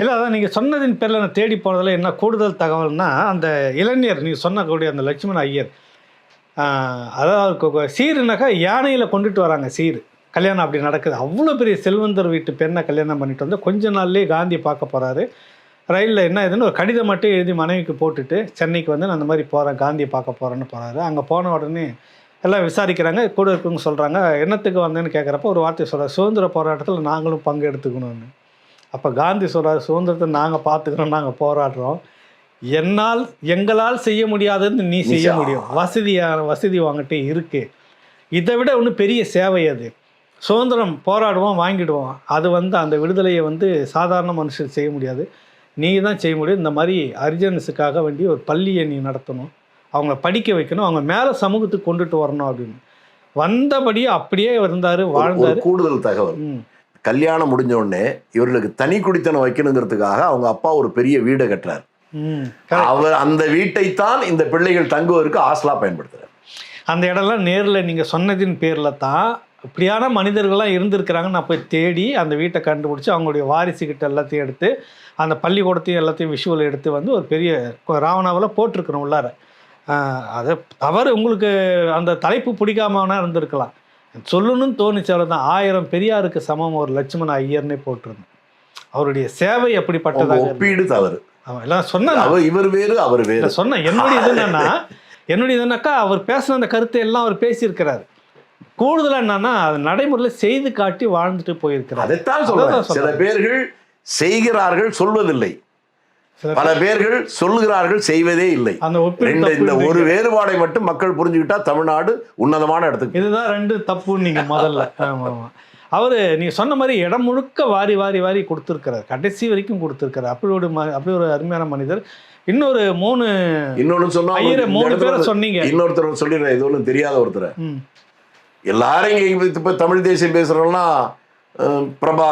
இல்லை அதான் நீங்கள் சொன்னதின் பேரில் நான் தேடி போனதில் என்ன கூடுதல் தகவல்னா, அந்த இளைஞர் நீங்கள் சொன்னக்கூடிய அந்த லட்சுமண ஐயர், அதாவது சீருனாக்கா யானையில் கொண்டுட்டு வராங்க சீர். கல்யாணம் அப்படி நடக்குது. அவ்வளோ பெரிய செல்வந்தர் வீட்டு பெண்ணை கல்யாணம் பண்ணிட்டு வந்து கொஞ்ச நாள்லேயே காந்தி பார்க்க போகிறாரு. ரயிலில் என்ன இதுன்னு ஒரு கடிதம் மட்டும் எழுதி மனைவிக்கு போட்டுட்டு சென்னைக்கு வந்து நான் அந்த மாதிரி போகிறேன், காந்தியை பார்க்க போகிறேன்னு போகிறாரு. அங்கே போன உடனே எல்லாம் விசாரிக்கிறாங்க. கூட இருக்கவங்க சொல்கிறாங்க, என்னத்துக்கு வந்தேன்னு கேட்குறப்ப ஒரு வார்த்தை சொல்கிறார், சுதந்திர போராட்டத்தில் நாங்களும் பங்கு எடுத்துக்கணும்னு. அப்போ காந்தி சொல்கிறார், சுதந்திரத்தை நாங்கள் பார்த்துக்கிறோம், நாங்கள் போராடுறோம், எங்களால் செய்ய முடியாதுன்னு நீ செய்ய முடியும். வசதி வாங்கிட்டே இருக்குது. இதை விட ஒன்று பெரிய சேவை அது. சுதந்திரம் போராடுவோம், வாங்கிடுவோம். அது வந்து அந்த விடுதலையை வந்து சாதாரண மனுஷன் செய்ய முடியாது, நீ தான் செய்ய முடியும். இந்த மாதிரி அரிஜன்ஸுக்காக வேண்டி ஒரு பள்ளியை நீ நடத்தணும், அவங்கள படிக்க வைக்கணும், அவங்க மேலே சமூகத்துக்கு கொண்டுட்டு வரணும் அப்படின்னு வந்தபடியே அப்படியே இருந்தார், வாழ்ந்தார். கூடுதல் தகவல், கல்யாணம் முடிஞ்ச உடனே இவர்களுக்கு தனி குடித்தனம் வைக்கணுங்கிறதுக்காக அவங்க அப்பா ஒரு பெரிய வீடை கட்டுறாரு. அவர் அந்த வீட்டைத்தான் இந்த பிள்ளைகள் தங்குவதற்கு ஆஸ்லா பயன்படுத்துறாரு. அந்த இடம்லாம் நேரில் நீங்கள் சொன்னதின் பேரில் தான் இப்படியான மனிதர்கள்லாம் இருந்திருக்கிறாங்கன்னு நான் போய் தேடி அந்த வீட்டை கண்டுபிடிச்சி அவங்களுடைய வாரிசுக்கிட்ட எல்லாத்தையும் எடுத்து அந்த பள்ளிக்கூடத்தையும் எல்லாத்தையும் விஷுவல் எடுத்து வந்து ஒரு பெரிய ராவணாவில் போட்டிருக்கிறோம் உள்ளார. அது தவறு, உங்களுக்கு அந்த தலைப்பு பிடிக்காமனா இருந்திருக்கலாம், சொல்லணும்னு தோணிச்சால தான். 1000 பெரியாருக்கு சமம் ஒரு லட்சுமண ஐயர்னே போட்டிருந்தேன். அவருடைய சேவை எப்படிப்பட்டதாக, ஒப்பீடு தவறு. அவன் எல்லாம் சொன்ன இவர் வேறு அவர் வேறு சொன்ன என்னுடைய இதுனாக்கா அவர் பேசின அந்த கருத்தை எல்லாம் அவர் பேசியிருக்கிறார். கூடுதலாக என்னன்னா அது நடைமுறையில் செய்து காட்டி வாழ்ந்துட்டு போயிருக்கிறார். அதைத்தான் சொல்றேன். சில பேர்கள் செய்கிறார்கள், சொல்வதில்லை. பல பேர்கள் சொல்லுகிறார்கள், செய்வதே இல்லை. இந்த ஒரு வேறுபாடை மட்டும் மக்கள் புரிஞ்சுக்கிட்டா தமிழ்நாடு உன்னதமான இடத்துக்கு. இதுதான் 2 தப்புன்னு நீங்க முதல்ல. அவரு நீங்க சொன்ன மாதிரி இடம் முழுக்க வாரி வாரி வாரி கொடுத்துருக்கிறார், கடைசி வரைக்கும் கொடுத்துருக்காரு. அப்படி ஒரு அருமையான மனிதர். இன்னொன்னு சொன்னா 3 பேரை சொன்னீங்க. இன்னொருத்தர் சொல்லிடுறேன், இது ஒன்றும் தெரியாத ஒருத்தர். எல்லாரும் இங்க இப்ப தமிழ் தேசியம் பேசுறோம்னா பிரபா